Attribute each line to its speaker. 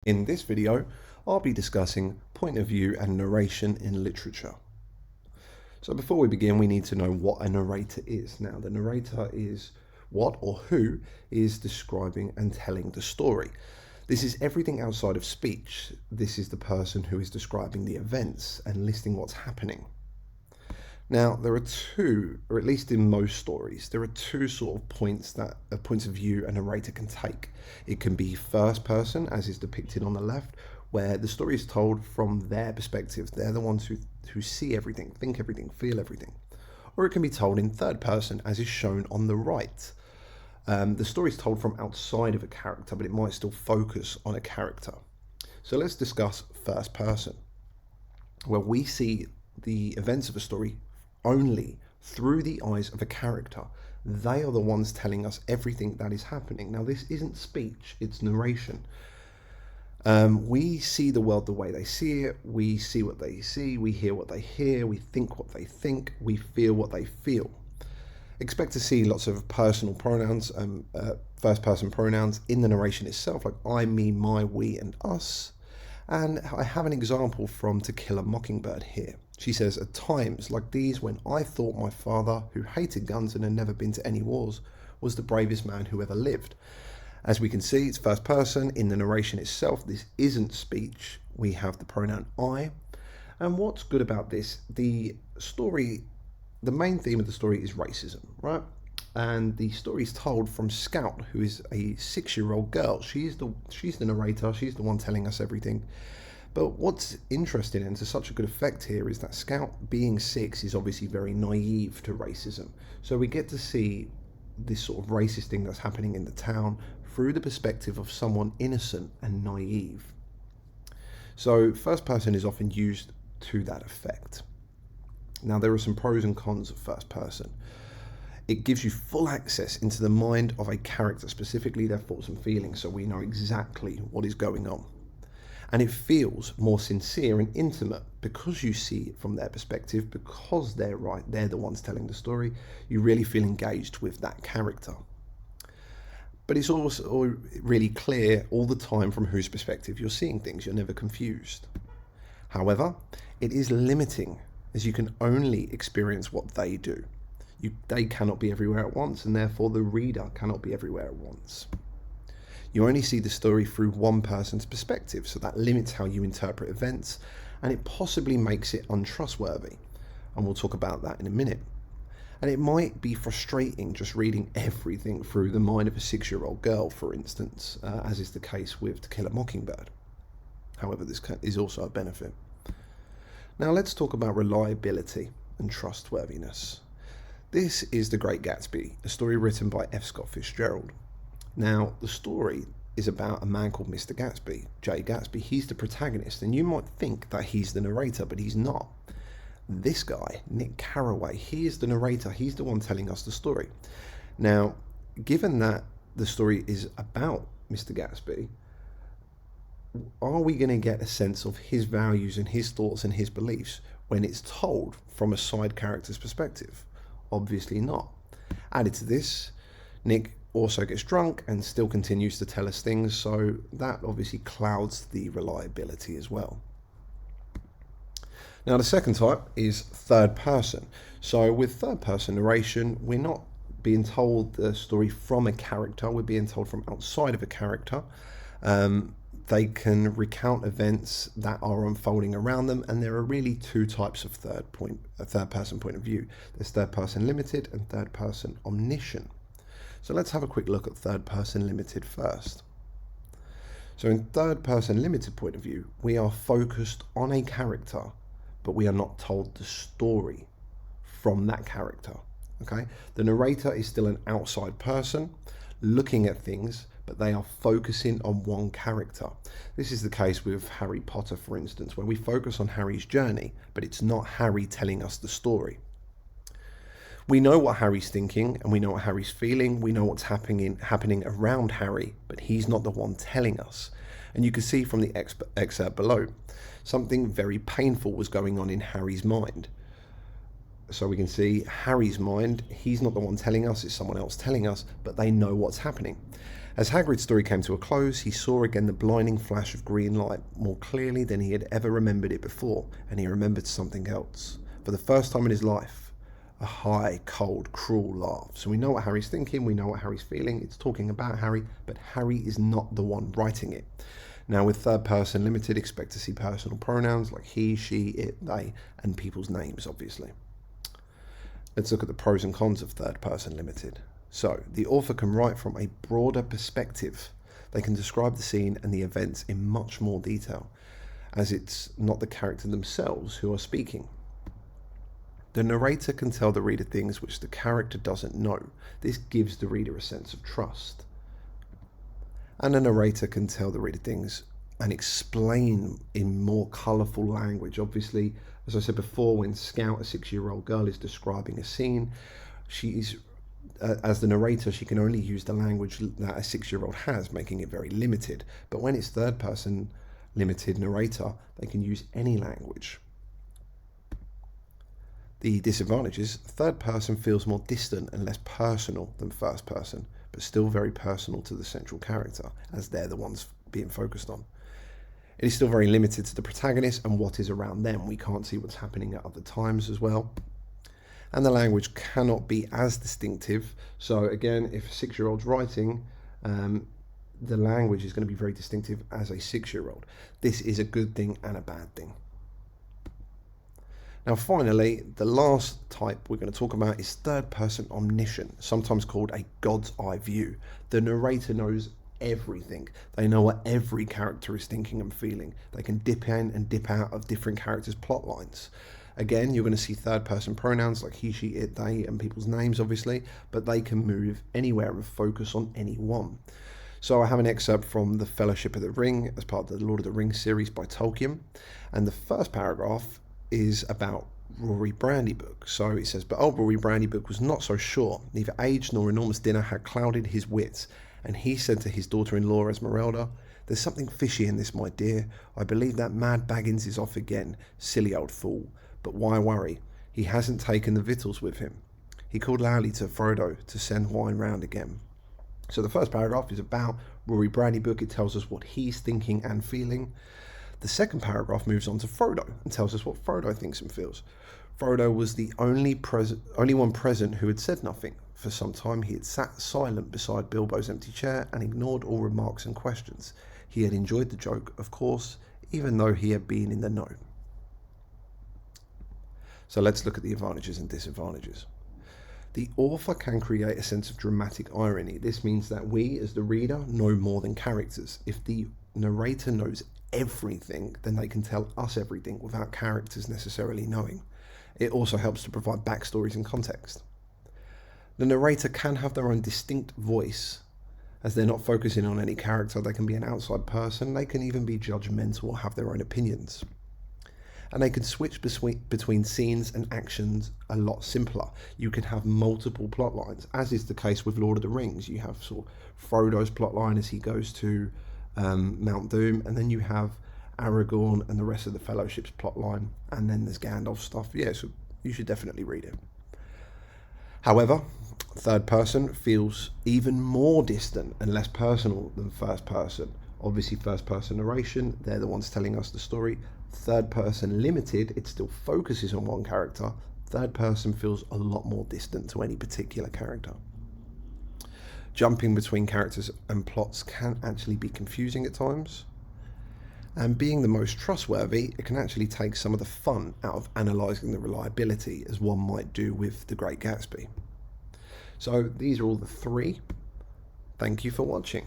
Speaker 1: In this video, I'll be discussing point of view and narration in literature. So before we begin, we need to know what a narrator is. Now, the narrator is what or who is describing and telling the story. This is everything outside of speech. This is the person who is describing the events and listing what's happening. Now, there are two, or at least in most stories, there are two sort of points of view a narrator can take. It can be first person, as is depicted on the left, where the story is told from their perspective. They're the ones who see everything, think everything, feel everything. Or it can be told in third person, as is shown on the right. The story is told from outside of a character, but it might still focus on a character. So let's discuss first person, where we see the events of a story only through the eyes of a character. They are the ones telling us everything that is happening. Now, this isn't speech, it's narration. We see the world the way they see it, we see what they see, we hear what they hear, we think what they think, we feel what they feel. Expect to see lots of personal pronouns, first person pronouns in the narration itself, like I, me, my, we, and us. And I have an example from To Kill a Mockingbird here. She says, at times like these, when I thought my father, who hated guns and had never been to any wars, was the bravest man who ever lived. As we can see, it's first person. In the narration itself, this isn't speech. We have the pronoun I. And what's good about this, the main theme of the story is racism, right? And the story is told from Scout, who is a 6-year-old girl. She's the narrator. She's the one telling us everything. But what's interesting and to such a good effect here is that Scout, being 6, is obviously very naive to racism. So we get to see this sort of racist thing that's happening in the town through the perspective of someone innocent and naive. So first person is often used to that effect. Now, there are some pros and cons of first person. It gives you full access into the mind of a character, specifically their thoughts and feelings, so we know exactly what is going on. And it feels more sincere and intimate because you see it from their perspective, because they're the ones telling the story. You really feel engaged with that character. But it's also really clear all the time from whose perspective you're seeing things. You're never confused. However, it is limiting, as you can only experience what they do. They cannot be everywhere at once, and therefore the reader cannot be everywhere at once. You only see the story through one person's perspective, so that limits how you interpret events, and it possibly makes it untrustworthy. And we'll talk about that in a minute. And it might be frustrating just reading everything through the mind of a 6-year-old girl, for instance, as is the case with To Kill a Mockingbird. However, this is also a benefit. Now let's talk about reliability and trustworthiness. This is The Great Gatsby, a story written by F. Scott Fitzgerald. Now, the story is about a man called Mr. Gatsby, Jay Gatsby. He's the protagonist, and you might think that he's the narrator, but he's not. This guy, Nick Carraway, he is the narrator. He's the one telling us the story. Now, given that the story is about Mr. Gatsby, are we going to get a sense of his values and his thoughts and his beliefs when it's told from a side character's perspective? Obviously not. Added to this, Nick also gets drunk and still continues to tell us things, so that obviously clouds the reliability as well. Now, the second type is third person. So with third person narration, we're not being told the story from a character, we're being told from outside of a character. They can recount events that are unfolding around them, and there are really two types of third person point of view. There's third person limited and third person omniscient. So let's have a quick look at third person limited first. So in third person limited point of view, we are focused on a character, but we are not told the story from that character. Okay? The narrator is still an outside person looking at things, but they are focusing on one character. This is the case with Harry Potter, for instance, where we focus on Harry's journey, but it's not Harry telling us the story. We know what Harry's thinking, and we know what Harry's feeling. We know what's happening around Harry, but he's not the one telling us. And you can see from the excerpt below, something very painful was going on in Harry's mind. So we can see Harry's mind, he's not the one telling us, it's someone else telling us, but they know what's happening. As Hagrid's story came to a close, he saw again the blinding flash of green light more clearly than he had ever remembered it before, and he remembered something else. For the first time in his life, a high, cold, cruel laugh. So we know what Harry's thinking, we know what Harry's feeling, it's talking about Harry, but Harry is not the one writing it. Now with third person limited, expect to see personal pronouns like he, she, it, they, and people's names, obviously. Let's look at the pros and cons of third person limited. So, the author can write from a broader perspective. They can describe the scene and the events in much more detail, as it's not the character themselves who are speaking. The narrator can tell the reader things which the character doesn't know. This gives the reader a sense of trust. And the narrator can tell the reader things and explain in more colourful language. Obviously, as I said before, when Scout, a 6-year-old girl, is describing a scene, she's as the narrator, she can only use the language that a 6-year-old has, making it very limited. But when it's third person limited narrator, they can use any language. The disadvantages: third person feels more distant and less personal than first person, but still very personal to the central character, as they're the ones being focused on. It is still very limited to the protagonist and what is around them. We can't see what's happening at other times as well. And the language cannot be as distinctive. So again, if a 6-year-old's writing, the language is going to be very distinctive as a 6-year-old. This is a good thing and a bad thing. Now finally, the last type we're going to talk about is third person omniscient, sometimes called a God's eye view. The narrator knows everything. They know what every character is thinking and feeling. They can dip in and dip out of different characters' plot lines. Again, you're going to see third person pronouns like he, she, it, they, and people's names, obviously, but they can move anywhere and focus on any one. So I have an excerpt from The Fellowship of the Ring as part of the Lord of the Rings series by Tolkien. And the first paragraph is about Rory Brandybook. So it says, "But old Rory Brandybook was not so sure. Neither age nor enormous dinner had clouded his wits. And he said to his daughter-in-law Esmeralda, 'There's something fishy in this, my dear. I believe that mad Baggins is off again. Silly old fool. But why worry? He hasn't taken the victuals with him.' He called loudly to Frodo to send wine round again." So the first paragraph is about Rory Brandybook. It tells us what he's thinking and feeling. The second paragraph moves on to Frodo and tells us what Frodo thinks and feels. Frodo was the only one present who had said nothing. For some time he had sat silent beside Bilbo's empty chair and ignored all remarks and questions. He had enjoyed the joke, of course, even though he had been in the know. So let's look at the advantages and disadvantages. The author can create a sense of dramatic irony. This means that we, as the reader, know more than characters. If the narrator knows everything, then they can tell us everything without characters necessarily knowing. It also helps to provide backstories and context. The narrator can have their own distinct voice, as they're not focusing on any character. They can be an outside person, they can even be judgmental or have their own opinions. And they can switch between scenes and actions a lot simpler. You can have multiple plot lines, as is the case with Lord of the Rings. You have sort of Frodo's plot line as he goes to Mount Doom, and then you have Aragorn and the rest of the Fellowship's plot line, and then there's Gandalf's stuff. Yeah, so you should definitely read it. However, third person feels even more distant and less personal than first person. Obviously, first person narration, they're the ones telling us the story. Third person limited, it still focuses on one character. Third person feels a lot more distant to any particular character. Jumping between characters and plots can actually be confusing at times. And being the most trustworthy, it can actually take some of the fun out of analysing the reliability, as one might do with The Great Gatsby. So these are all the three. Thank you for watching.